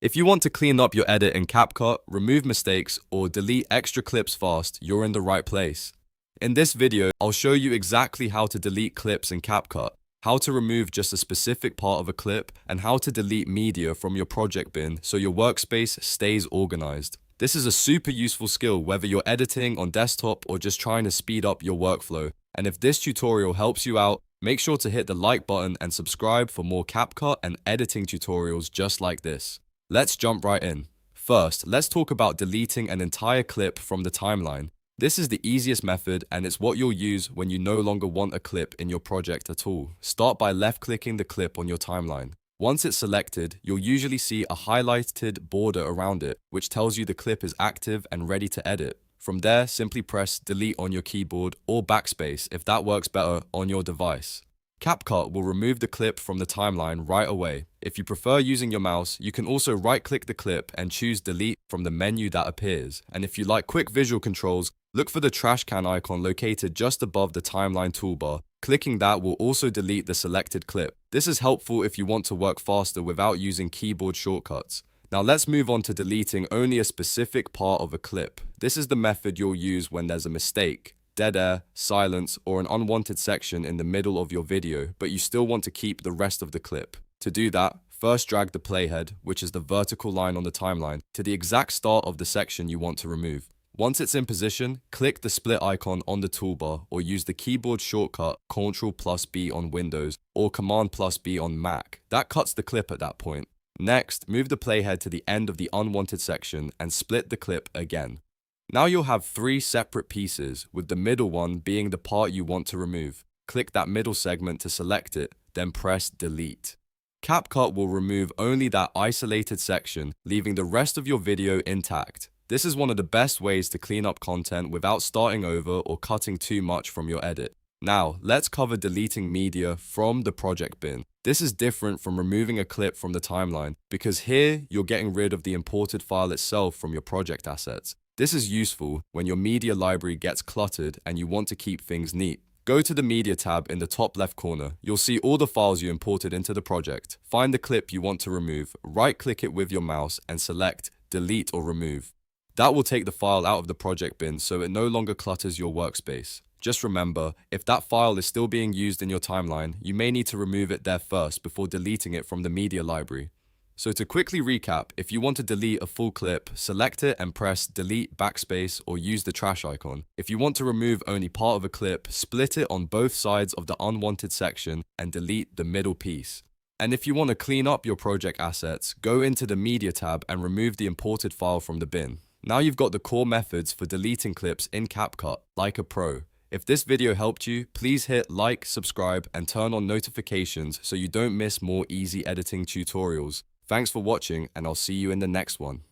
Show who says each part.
Speaker 1: If you want to clean up your edit in CapCut, remove mistakes, or delete extra clips fast, you're in the right place. In this video, I'll show you exactly how to delete clips in CapCut, how to remove just a specific part of a clip, and how to delete media from your project bin so your workspace stays organized. This is a super useful skill whether you're editing on desktop or just trying to speed up your workflow. And if this tutorial helps you out, make sure to hit the like button and subscribe for more CapCut and editing tutorials just like this. Let's jump right in. First, let's talk about deleting an entire clip from the timeline. This is the easiest method and it's what you'll use when you no longer want a clip in your project at all. Start by left-clicking the clip on your timeline. Once it's selected, you'll usually see a highlighted border around it, which tells you the clip is active and ready to edit. From there, simply press delete on your keyboard or backspace if that works better on your device. CapCut will remove the clip from the timeline right away. If you prefer using your mouse, you can also right-click the clip and choose delete from the menu that appears. And if you like quick visual controls, look for the trash can icon located just above the timeline toolbar. Clicking that will also delete the selected clip. This is helpful if you want to work faster without using keyboard shortcuts. Now let's move on to deleting only a specific part of a clip. This is the method you'll use when there's a mistake, dead air, silence, or an unwanted section in the middle of your video, but you still want to keep the rest of the clip. To do that, first drag the playhead, which is the vertical line on the timeline, to the exact start of the section you want to remove. Once it's in position, click the split icon on the toolbar or use the keyboard shortcut Ctrl B on Windows or Command B on Mac. That cuts the clip at that point. Next, move the playhead to the end of the unwanted section and split the clip again. Now you'll have three separate pieces, with the middle one being the part you want to remove. Click that middle segment to select it, then press delete. CapCut will remove only that isolated section, leaving the rest of your video intact. This is one of the best ways to clean up content without starting over or cutting too much from your edit. Now, let's cover deleting media from the project bin. This is different from removing a clip from the timeline, because here you're getting rid of the imported file itself from your project assets. This is useful when your media library gets cluttered and you want to keep things neat. Go to the Media tab in the top left corner. You'll see all the files you imported into the project. Find the clip you want to remove, right-click it with your mouse and select Delete or Remove. That will take the file out of the project bin so it no longer clutters your workspace. Just remember, if that file is still being used in your timeline, you may need to remove it there first before deleting it from the media library. So to quickly recap, if you want to delete a full clip, select it and press delete backspace or use the trash icon. If you want to remove only part of a clip, split it on both sides of the unwanted section and delete the middle piece. And if you want to clean up your project assets, go into the Media tab and remove the imported file from the bin. Now you've got the core methods for deleting clips in CapCut, like a pro. If this video helped you, please hit like, subscribe, and turn on notifications so you don't miss more easy editing tutorials. Thanks for watching, and I'll see you in the next one.